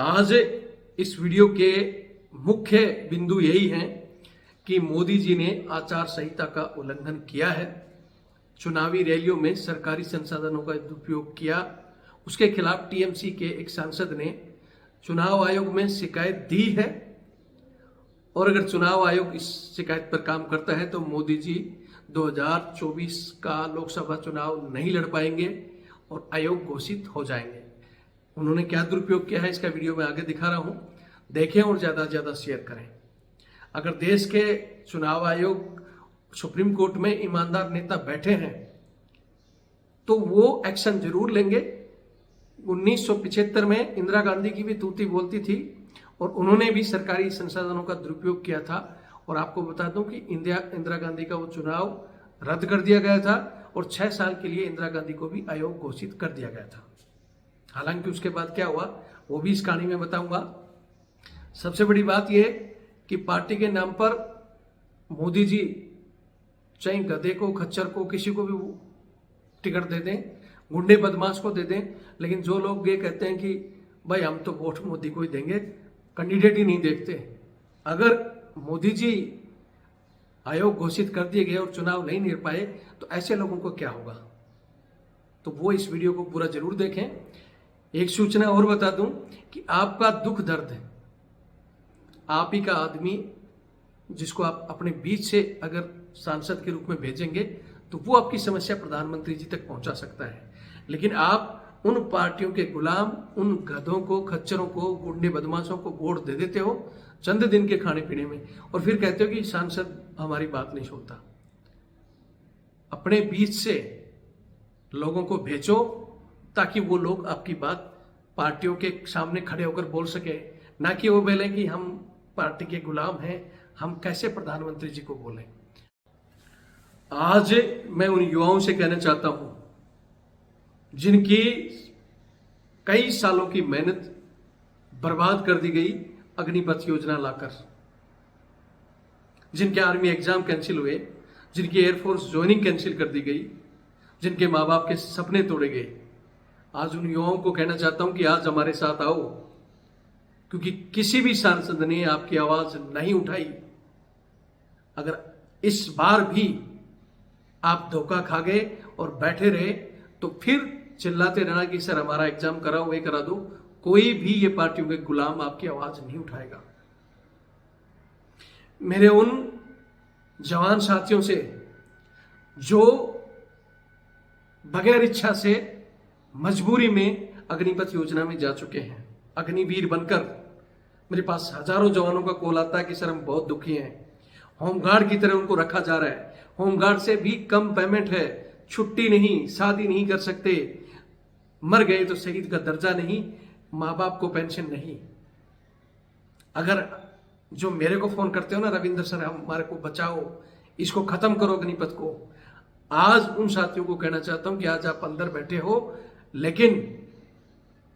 आज इस वीडियो के मुख्य बिंदु यही हैं कि मोदी जी ने आचार संहिता का उल्लंघन किया है, चुनावी रैलियों में सरकारी संसाधनों का दुरुपयोग किया। उसके खिलाफ टीएमसी के एक सांसद ने चुनाव आयोग में शिकायत दी है और अगर चुनाव आयोग इस शिकायत पर काम करता है तो मोदी जी 2024 का लोकसभा चुनाव नहीं लड़ पाएंगे और आयोग घोषित हो जाएंगे। उन्होंने क्या दुरुपयोग किया है इसका वीडियो में आगे दिखा रहा हूं, देखें और ज्यादा से ज्यादा शेयर करें। अगर देश के चुनाव आयोग सुप्रीम कोर्ट में ईमानदार नेता बैठे हैं तो वो एक्शन जरूर लेंगे। 1975 में इंदिरा गांधी की भी तूती बोलती थी और उन्होंने भी सरकारी संसाधनों का दुरुपयोग किया था। और आपको बता दूं कि इंदिरा गांधी का वो चुनाव रद्द कर दिया गया था और 6 साल के लिए इंदिरा गांधी को भी आयोग घोषित कर दिया गया था। हालांकि उसके बाद क्या हुआ वो भी इस कहानी में बताऊंगा। सबसे बड़ी बात यह कि पार्टी के नाम पर मोदी जी चाहे गधे को, खच्चर को, किसी को भी टिकट दे दें, गुंडे बदमाश को दे दें, लेकिन जो लोग ये कहते हैं कि भाई हम तो वोट मोदी को ही देंगे, कैंडिडेट ही नहीं देखते। अगर मोदी जी आयोग घोषित कर दिए गए और चुनाव नहीं निकल पाए तो ऐसे लोगों को क्या होगा, तो वो इस वीडियो को पूरा जरूर देखें। एक सूचना और बता दूं कि आपका दुख दर्द है, आप ही का आदमी जिसको आप अपने बीच से अगर सांसद के रूप में भेजेंगे तो वो आपकी समस्या प्रधानमंत्री जी तक पहुंचा सकता है। लेकिन आप उन पार्टियों के गुलाम, उन गधों को, खच्चरों को, गुंडे बदमाशों को वोट दे देते हो चंद दिन के खाने पीने में और फिर कहते हो कि सांसद हमारी बात नहीं सुनता। अपने बीच से लोगों को भेजो ताकि वो लोग आपकी बात पार्टियों के सामने खड़े होकर बोल सके, ना कि वो बोले कि हम पार्टी के गुलाम हैं, हम कैसे प्रधानमंत्री जी को बोलें। आज मैं उन युवाओं से कहना चाहता हूं जिनकी कई सालों की मेहनत बर्बाद कर दी गई अग्निपथ योजना लाकर, जिनके आर्मी एग्जाम कैंसिल हुए, जिनकी एयरफोर्स ज्वाइनिंग कैंसिल कर दी गई, जिनके माँ बाप के सपने तोड़े गए। आज उन युवाओं को कहना चाहता हूं कि आज हमारे साथ आओ, क्योंकि किसी भी सांसद ने आपकी आवाज नहीं उठाई। अगर इस बार भी आप धोखा खा गए और बैठे रहे तो फिर चिल्लाते रहना कि सर हमारा एग्जाम कराओ, ये करा दो, कोई भी ये पार्टियों के गुलाम आपकी आवाज नहीं उठाएगा। मेरे उन जवान साथियों से जो बगैर इच्छा से मजबूरी में अग्निपथ योजना में जा चुके हैं, अग्निवीर बनकर, मेरे पास हजारों जवानों का कॉल आता है कि सर हम बहुत दुखी हैं, होमगार्ड की तरह उनको रखा जा रहा है, होमगार्ड से भी कम पेमेंट है, छुट्टी नहीं, शादी नहीं कर सकते, मर गए तो शहीद का दर्जा नहीं, माँ बाप को पेंशन नहीं। अगर जो मेरे को फोन करते हो ना, रविंद्र सर हमारे को बचाओ, इसको खत्म करो अग्निपथ को, आज उन साथियों को कहना चाहता हूं कि आज आप अंदर बैठे हो, लेकिन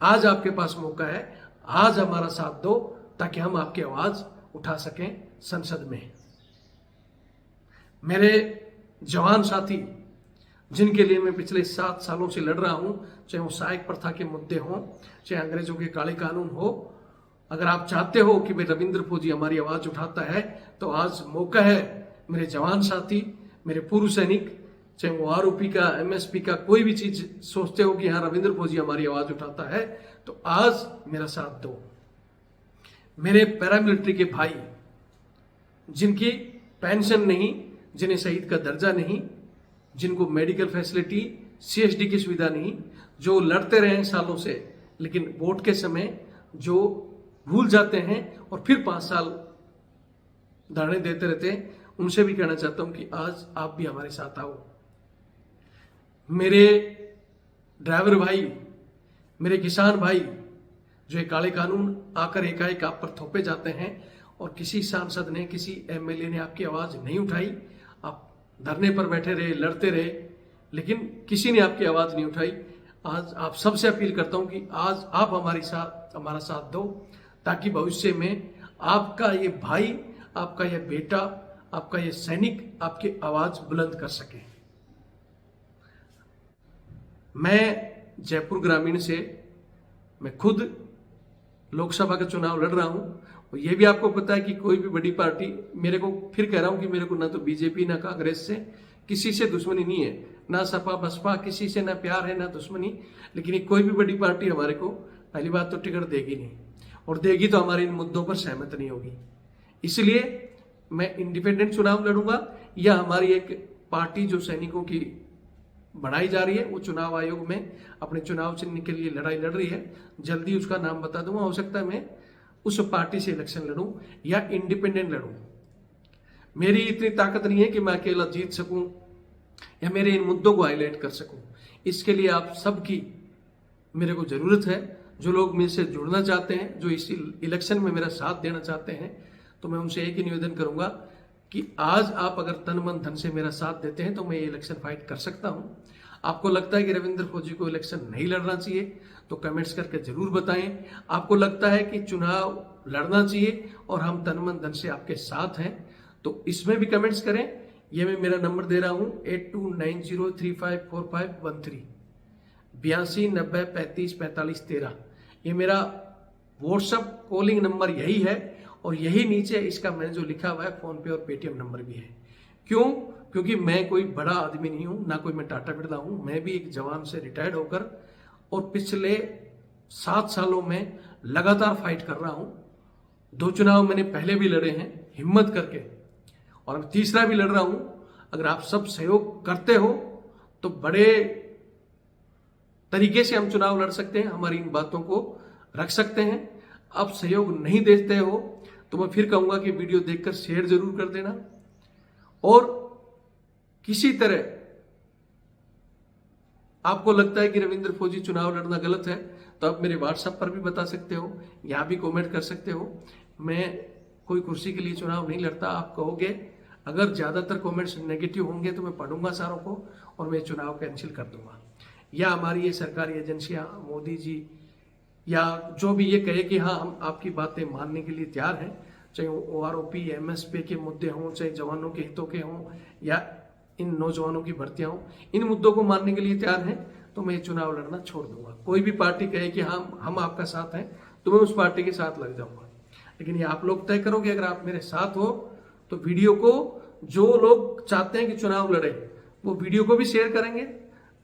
आज आपके पास मौका है, आज हमारा साथ दो ताकि हम आपकी आवाज उठा सकें संसद में। मेरे जवान साथी जिनके लिए मैं पिछले 7 सालों से लड़ रहा हूं, चाहे वो सहायक प्रथा के मुद्दे हों, चाहे अंग्रेजों के काले कानून हो, अगर आप चाहते हो कि भाई रविंद्र फौजी हमारी आवाज उठाता है तो आज मौका है। मेरे जवान साथी, मेरे पूर्व सैनिक, चाहे वो आरओपी का, एमएसपी का, कोई भी चीज सोचते हो कि हाँ रविंद्र फौजी हमारी आवाज उठाता है, तो आज मेरा साथ दो। मेरे पैरामिलिट्री के भाई जिनकी पेंशन नहीं, जिन्हें शहीद का दर्जा नहीं, जिनको मेडिकल फैसिलिटी, सीएसडी की सुविधा नहीं, जो लड़ते रहे हैं सालों से, लेकिन वोट के समय जो भूल जाते हैं और फिर 5 साल धरने देते रहते हैं, उनसे भी कहना चाहता हूं कि आज आप भी हमारे साथ आओ। मेरे ड्राइवर भाई, मेरे किसान भाई, जो ये काले कानून आकर एकाएक आप पर थोपे जाते हैं और किसी सांसद ने, किसी एमएलए ने आपकी आवाज नहीं उठाई, आप धरने पर बैठे रहे, लड़ते रहे, लेकिन किसी ने आपकी आवाज नहीं उठाई। आज आप सबसे अपील करता हूं कि आज आप हमारा साथ दो ताकि भविष्य में आपका ये भाई, आपका ये बेटा, आपका ये सैनिक आपकी आवाज बुलंद कर सके। मैं जयपुर ग्रामीण से, मैं खुद लोकसभा का चुनाव लड़ रहा हूं। और ये भी आपको पता है कि कोई भी बड़ी पार्टी, मेरे को फिर कह रहा हूं कि मेरे को ना तो बीजेपी ना कांग्रेस से किसी से दुश्मनी नहीं है, ना सपा बसपा, किसी से ना प्यार है ना दुश्मनी। लेकिन कोई भी बड़ी पार्टी हमारे को पहली बात तो टिकट देगी नहीं, और देगी तो हमारे इन मुद्दों पर सहमत नहीं होगी। इसलिए मैं इंडिपेंडेंट चुनाव लड़ूंगा, या हमारी एक पार्टी जो सैनिकों की बनाई जा रही है वो चुनाव आयोग में अपने चुनाव चिन्ह के लिए लड़ाई लड़ रही है। जल्दी उसका नाम बता दूंगा, हो सकता है मैं उस पार्टी से इलेक्शन लड़ूं या इंडिपेंडेंट लड़ूं। मेरी इतनी ताकत नहीं है कि मैं अकेला जीत सकूं या मेरे इन मुद्दों को हाईलाइट कर सकूं। इसके लिए आप सबकी मेरे को जरूरत है। जो लोग मेरे से जुड़ना चाहते हैं, जो इस इलेक्शन में मेरा साथ देना चाहते हैं, तो मैं उनसे एक ही निवेदन करूंगा कि आज आप अगर तन मन धन से मेरा साथ देते हैं तो मैं ये इलेक्शन फाइट कर सकता हूं। आपको लगता है कि रविंद्र फौजी को इलेक्शन नहीं लड़ना चाहिए तो कमेंट्स करके जरूर बताएं। आपको लगता है कि चुनाव लड़ना चाहिए और हम तन मन धन से आपके साथ हैं तो इसमें भी कमेंट्स करें। ये मैं मेरा नंबर दे रहा हूं 8290354513 8290354513। ये मेरा व्हाट्सएप कॉलिंग नंबर यही है, और यही नीचे इसका मैंने जो लिखा हुआ है फोन पे और पेटीएम नंबर भी है। क्यों? क्योंकि मैं कोई बड़ा आदमी नहीं हूं, ना कोई मैं टाटा बिरला हूं। मैं भी एक जवान से रिटायर्ड होकर और पिछले 7 सालों में लगातार फाइट कर रहा हूं। 2 चुनाव मैंने पहले भी लड़े हैं हिम्मत करके, और अब तीसरा भी लड़ रहा हूं। अगर आप सब सहयोग करते हो तो बड़े तरीके से हम चुनाव लड़ सकते हैं, हमारी इन बातों को रख सकते हैं। आप सहयोग नहीं देते हो तो मैं फिर कहूंगा कि वीडियो देखकर शेयर जरूर कर देना, और किसी तरह आपको लगता है कि रविंद्र फौजी चुनाव लड़ना गलत है तो आप मेरे व्हाट्सएप पर भी बता सकते हो, यहां भी कमेंट कर सकते हो। मैं कोई कुर्सी के लिए चुनाव नहीं लड़ता। आप कहोगे, अगर ज्यादातर कमेंट्स नेगेटिव होंगे तो मैं पढ़ूंगा सारों को और मैं चुनाव कैंसिल कर दूंगा। या हमारी ये सरकारी एजेंसियां, मोदी जी, या जो भी ये कहे कि हाँ हम आपकी बातें मानने के लिए तैयार हैं, चाहे OROP MSP के मुद्दे हों, चाहे जवानों के हितों के हों, या इन नौजवानों की भर्तियां हों, इन मुद्दों को मानने के लिए तैयार हैं तो मैं चुनाव लड़ना छोड़ दूंगा। कोई भी पार्टी कहे कि हम आपका साथ हैं तो मैं उस पार्टी के साथ लग जाऊंगा। लेकिन ये आप लोग तय करोगे। अगर आप मेरे साथ हो तो वीडियो को, जो लोग चाहते हैं कि चुनाव लड़े, वो वीडियो को भी शेयर करेंगे,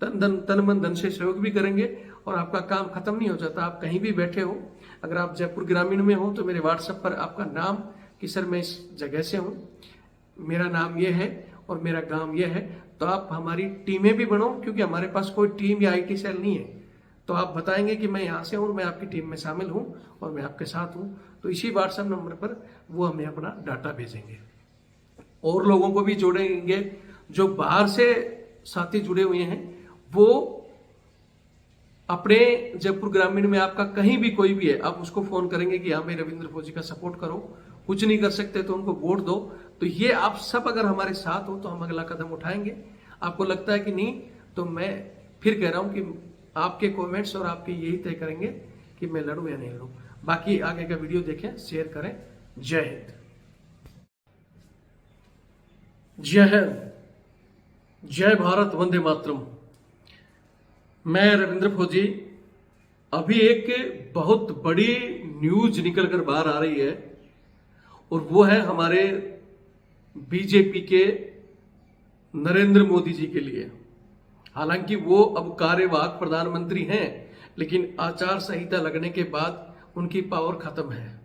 तन मन धन से सहयोग भी करेंगे, और आपका काम खत्म नहीं हो जाता। आप कहीं भी बैठे हो, अगर आप जयपुर ग्रामीण में हो तो मेरे व्हाट्सएप पर आपका नाम कि सर मैं इस जगह से हूं, मेरा नाम ये है और मेरा गांव ये है, तो आप हमारी टीमें भी बनो, क्योंकि हमारे पास कोई टीम या IT सेल नहीं है। तो आप बताएंगे कि मैं यहाँ से हूँ, मैं आपकी टीम में शामिल हूँ और मैं आपके साथ हूँ, तो इसी व्हाट्सएप नंबर पर वो हमें अपना डाटा भेजेंगे। और लोगों को भी जोड़ेंगे, जो बाहर से साथी जुड़े हुए हैं वो अपने जयपुर ग्रामीण में आपका कहीं भी कोई भी है, आप उसको फोन करेंगे कि हाँ मैं रविंद्र फौजी का सपोर्ट करो। कुछ नहीं कर सकते तो उनको वोट दो। तो ये आप सब अगर हमारे साथ हो तो हम अगला कदम उठाएंगे। आपको लगता है कि नहीं, तो मैं फिर कह रहा हूं कि आपके कमेंट्स और आपके यही तय करेंगे कि मैं लड़ूं या नहीं लड़ूं। बाकी आगे का वीडियो देखें, शेयर करें। जय हिंद, जय हिंद, जय भारत, वंदे मातरम। मैं रविंद्र फौजी। अभी एक बहुत बड़ी न्यूज निकल कर बाहर आ रही है, और वो है हमारे बीजेपी के नरेंद्र मोदी जी के लिए। हालांकि वो अब कार्यवाहक प्रधानमंत्री हैं, लेकिन आचार संहिता लगने के बाद उनकी पावर खत्म है।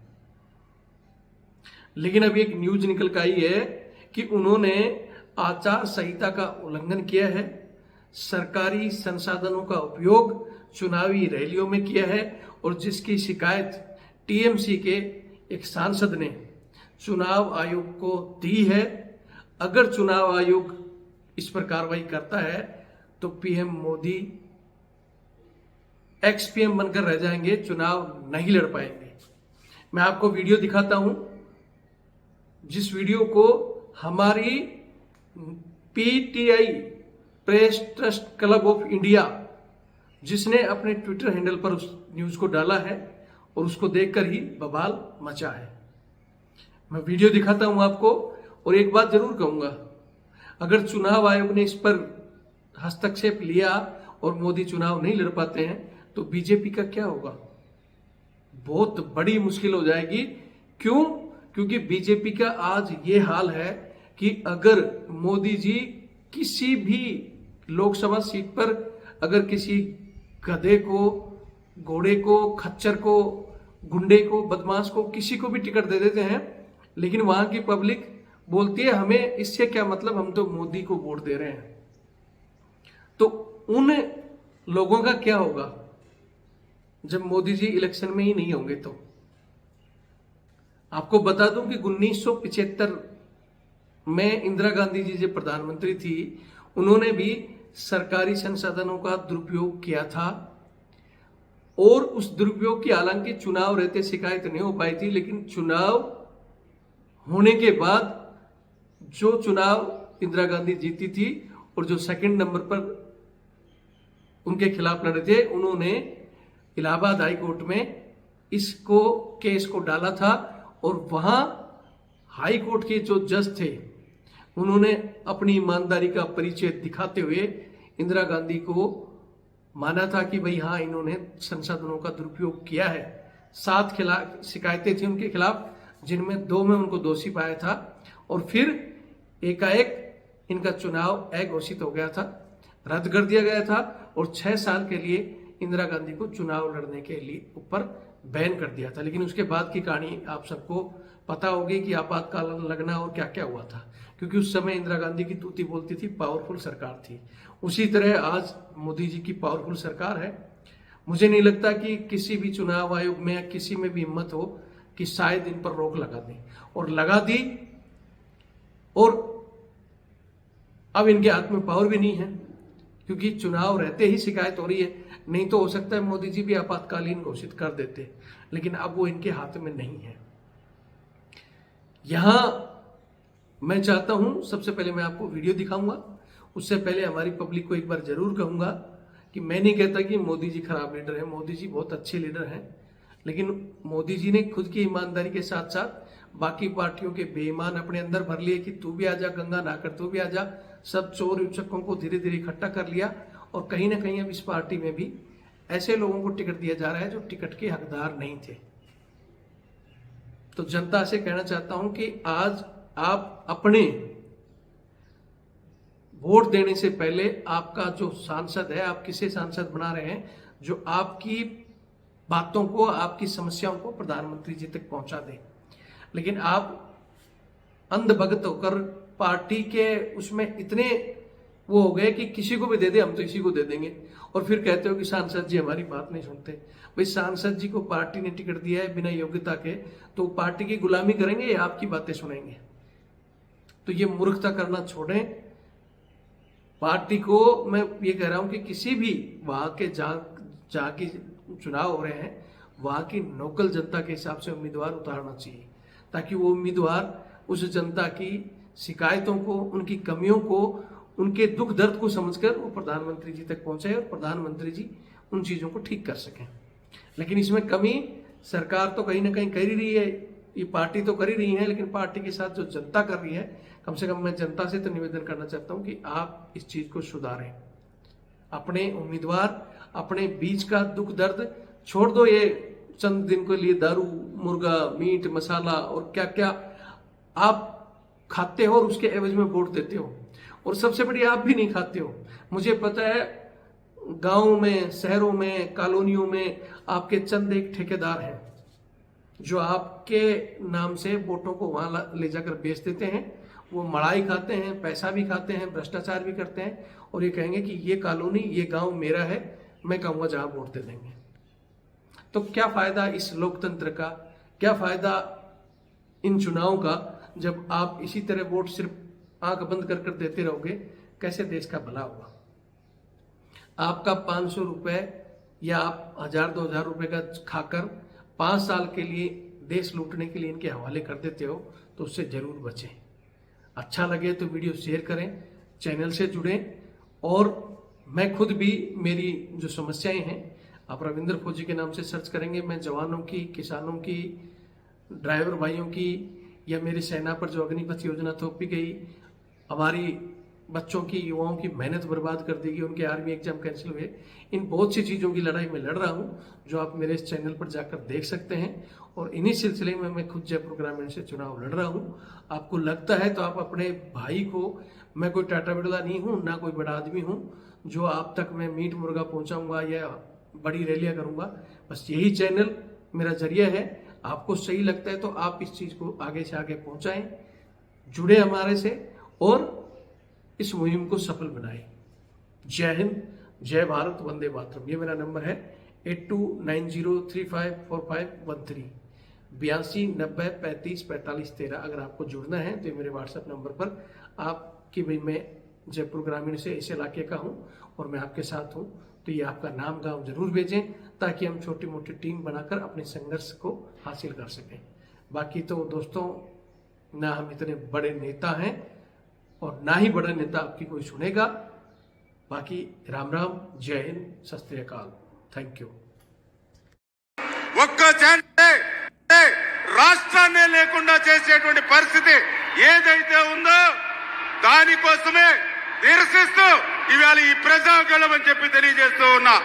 लेकिन अभी एक न्यूज निकल कर आई है कि उन्होंने आचार संहिता का उल्लंघन किया है, सरकारी संसाधनों का उपयोग चुनावी रैलियों में किया है, और जिसकी शिकायत TMC के एक सांसद ने चुनाव आयोग को दी है। अगर चुनाव आयोग इस पर कार्रवाई करता है तो PM मोदी ex-PM बनकर रह जाएंगे, चुनाव नहीं लड़ पाएंगे। मैं आपको वीडियो दिखाता हूं, जिस वीडियो को हमारी PTI press trust club of India, जिसने अपने ट्विटर हैंडल पर उस न्यूज को डाला है, और उसको देखकर ही बवाल मचा है। मैं वीडियो दिखाता हूं आपको, और एक बात जरूर कहूंगा, अगर चुनाव आयोग ने इस पर हस्तक्षेप लिया और मोदी चुनाव नहीं लड़ पाते हैं तो बीजेपी का क्या होगा? बहुत बड़ी मुश्किल हो जाएगी। क्यों? क्योंकि बीजेपी का आज ये हाल है कि अगर मोदी जी किसी भी लोकसभा सीट पर अगर किसी गधे को, घोड़े को, खच्चर को, गुंडे को, बदमाश को, किसी को भी टिकट दे देते हैं, लेकिन वहां की पब्लिक बोलती है हमें इससे क्या मतलब, हम तो मोदी को वोट दे रहे हैं। तो उन लोगों का क्या होगा जब मोदी जी इलेक्शन में ही नहीं होंगे? तो आपको बता दूं कि 1975 में इंदिरा गांधी जी जब प्रधानमंत्री थी, उन्होंने भी सरकारी संसाधनों का दुरुपयोग किया था, और उस दुरुपयोग की हालांकि चुनाव रहते शिकायत नहीं हो पाई थी, लेकिन चुनाव होने के बाद जो चुनाव इंदिरा गांधी जीती थी और जो सेकंड नंबर पर उनके खिलाफ लड़े थे, उन्होंने इलाहाबाद हाई कोर्ट में इसको केस को डाला था, और वहां हाई कोर्ट के जो जज थे उन्होंने अपनी ईमानदारी का परिचय दिखाते हुए इंदिरा गांधी को माना था कि भाई हाँ, इन्होंने संसाधनों का दुरुपयोग किया है। 7 खिलाफ शिकायतें थी उनके खिलाफ, जिनमें 2 में उनको दोषी पाया था, और फिर एकाएक इनका चुनाव अघोषित हो गया था, रद्द कर दिया गया था, और 6 साल के लिए इंदिरा गांधी को चुनाव लड़ने के लिए ऊपर बैन कर दिया था। लेकिन उसके बाद की कहानी आप सबको पता होगी कि आपातकाल लगना और क्या क्या हुआ था, क्योंकि उस समय इंदिरा गांधी की तूती बोलती थी, पावरफुल सरकार थी। उसी तरह आज मोदी जी की पावरफुल सरकार है। मुझे नहीं लगता कि किसी भी चुनाव आयोग में या किसी में भी हिम्मत हो कि शायद इन पर रोक लगा दें, और लगा दी, और अब इनके हाथ में पावर भी नहीं है, क्योंकि चुनाव रहते ही शिकायत हो रही है। नहीं तो हो सकता है मोदी जी भी आपातकालीन घोषित कर देते, लेकिन अब वो इनके हाथ में नहीं है। यहां मैं चाहता हूं, सबसे पहले मैं आपको वीडियो दिखाऊंगा, उससे पहले हमारी पब्लिक को एक बार जरूर कहूंगा कि मैं नहीं कहता कि मोदी जी खराब लीडर है, मोदी जी बहुत अच्छे लीडर हैं, लेकिन मोदी जी ने खुद की ईमानदारी के साथ साथ बाकी पार्टियों के बेईमान अपने अंदर भर लिए कि तू भी आजा, गंगा नहाकर तू भी आजा, सब चोर उचक्कों को धीरे धीरे इकट्ठा कर लिया, और कहीं ना कहीं अब इस पार्टी में भी ऐसे लोगों को टिकट दिया जा रहा है जो टिकट के हकदार नहीं थे। तो जनता से कहना चाहता हूं कि आज आप अपने वोट देने से पहले आपका जो सांसद है, आप किसे सांसद बना रहे हैं जो आपकी बातों को, आपकी समस्याओं को प्रधानमंत्री जी तक पहुंचा दे। लेकिन आप अंधभक्त होकर पार्टी के उसमें इतने वो हो गए कि किसी को भी दे दे, हम तो इसी को दे देंगे, और फिर कहते हो कि सांसद जी हमारी बात नहीं सुनते। भाई सांसद जी को पार्टी ने टिकट दिया है बिना योग्यता के, तो पार्टी की गुलामी करेंगे या आपकी बातें सुनेंगे? तो ये मूर्खता करना छोड़ें। पार्टी को मैं ये कह रहा हूं कि किसी भी वहां के जहां की चुनाव हो रहे हैं, वहां की लोकल जनता के हिसाब से उम्मीदवार उतारना चाहिए, ताकि वो उम्मीदवार उस जनता की शिकायतों को, उनकी कमियों को, उनके दुख दर्द को समझकर वो प्रधानमंत्री जी तक पहुंचे और प्रधानमंत्री जी उन चीजों को ठीक कर सकें। लेकिन इसमें कमी सरकार तो कहीं ना कहीं कर ही रही है, ये पार्टी तो कर ही रही है, लेकिन पार्टी के साथ जो जनता कर रही है, कम से कम मैं जनता से तो निवेदन करना चाहता हूं कि आप इस चीज को सुधारें। अपने उम्मीदवार, अपने बीच का दुख दर्द छोड़ दो। ये चंद दिन के लिए दारू, मुर्गा, मीट, मसाला और क्या क्या आप खाते हो और उसके एवज में वोट देते हो, और सबसे बड़ी आप भी नहीं खाते हो। मुझे पता है गांव में, शहरों में, कॉलोनियों में आपके चंद एक ठेकेदार हैं जो आपके नाम से वोटों को वहां ले जाकर बेच देते हैं। वो मड़ाई खाते हैं, पैसा भी खाते हैं, भ्रष्टाचार भी करते हैं, और ये कहेंगे कि ये कॉलोनी, ये गांव मेरा है, मैं कहूंगा जहां वोट दे देंगे। तो क्या फायदा इस लोकतंत्र का, क्या फायदा इन चुनाव का, जब आप इसी तरह वोट सिर्फ आंख बंद कर देते रहोगे? कैसे देश का भला होगा? आपका 500 रुपए या आप 1000-2000 रुपए का खाकर 5 साल के लिए देश लूटने के लिए इनके हवाले कर देते हो, तो उससे जरूर बचें। अच्छा लगे तो वीडियो शेयर करें, चैनल से जुड़ें, और मैं खुद भी, मेरी जो समस्याएं हैं, आप रविंद्र फौजी के नाम से सर्च करेंगे, मैं जवानों की, किसानों की, ड्राइवर भाइयों की, या मेरी सेना पर जो अग्निपथ योजना थोपी गई, हमारी बच्चों की, युवाओं की मेहनत बर्बाद कर देगी, उनके आर्मी एग्जाम कैंसिल हुए, इन बहुत सी चीज़ों की लड़ाई मैं लड़ रहा हूँ, जो आप मेरे इस चैनल पर जाकर देख सकते हैं। और इन्हीं सिलसिले में मैं खुद जयपुर ग्रामीण से चुनाव लड़ रहा हूँ। आपको लगता है तो आप अपने भाई को, मैं कोई टाटा बिरला नहीं हूँ, ना कोई बड़ा आदमी हूँ जो आप तक मैं मीट मुर्गा पहुँचाऊँगा या बड़ी रैलियाँ करूँगा। बस यही चैनल मेरा जरिया है। आपको सही लगता है तो आप इस चीज़ को आगे से आगे पहुँचाएँ, जुड़े हमारे से और इस मुहिम को सफल बनाएं। जय हिंद, जय भारत, वंदे मातरम। ये मेरा नंबर है 8290354513 8290354513। अगर आपको जुड़ना है तो ये मेरे व्हाट्सएप नंबर पर आपकी भी, मैं जयपुर ग्रामीण से इस इलाके का हूँ और मैं आपके साथ हूँ, तो ये आपका नाम गांव जरूर भेजें ताकि हम छोटी मोटी टीम बनाकर अपने संघर्ष को हासिल कर सकें। बाकी तो दोस्तों, ना हम इतने बड़े नेता हैं और ना ही बड़ा नेता आपकी कोई सुनेगा। बाकी राम राम, जय हिंद, सत श्री अकाल, थैंक यू। ఒక్క ఛాన్స్ రాష్ట్రాన్ని లేకుండా చేసేటువంటి పరిస్థితి ఏదైతే ఉందో దానికోసమే నిరసిస్తూ ఇవాళ ఈ ప్రజాగళం అని చెప్పి తెలియజేస్తూ ఉన్నా.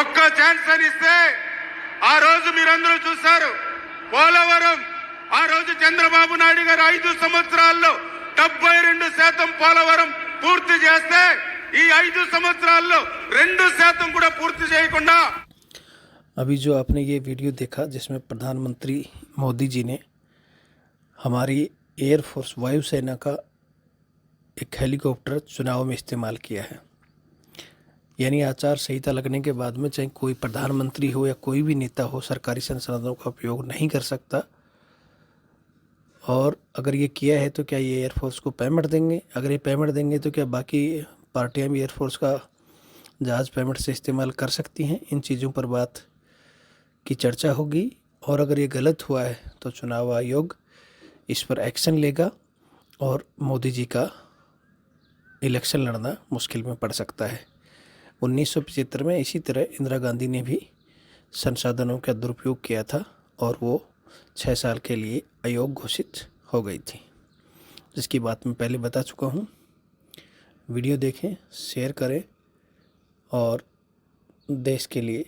ఒక్క ఛాన్స్ అని ఇస్తే ఆ రోజు మీరందరూ చూశారు, పోలవరం ఆ రోజు చంద్రబాబు నాయుడు గారు 5 సంవత్సరాల్లో 72% పోలవరం పూర్తి చేస్తే ఈ 5 సంవత్సరాల్లో 2% కూడా పూర్తి చేయకుండా. अभी जो आपने ये वीडियो देखा जिसमें प्रधानमंत्री मोदी जी ने हमारी एयरफोर्स वायुसेना का एक हेलीकॉप्टर चुनाव में इस्तेमाल किया है, यानी आचार संहिता लगने के बाद में चाहे कोई प्रधानमंत्री हो या कोई भी नेता हो, सरकारी संसाधनों का उपयोग नहीं कर सकता। और अगर ये किया है तो क्या ये एयरफोर्स को पेमेंट देंगे? अगर ये पेमेंट देंगे तो क्या बाकी पार्टियां भी एयरफोर्स का जहाज़ पेमेंट से इस्तेमाल कर सकती हैं? इन चीज़ों पर बात की चर्चा होगी। और अगर ये गलत हुआ है तो चुनाव आयोग इस पर एक्शन लेगा और मोदी जी का इलेक्शन लड़ना मुश्किल में पड़ सकता है। 1975 में इसी तरह इंदिरा गांधी ने भी संसाधनों का दुरुपयोग किया था और वो 6 साल के लिए अयोग्य घोषित हो गई थी, जिसकी बात मैं पहले बता चुका हूँ। वीडियो देखें, शेयर करें और देश के लिए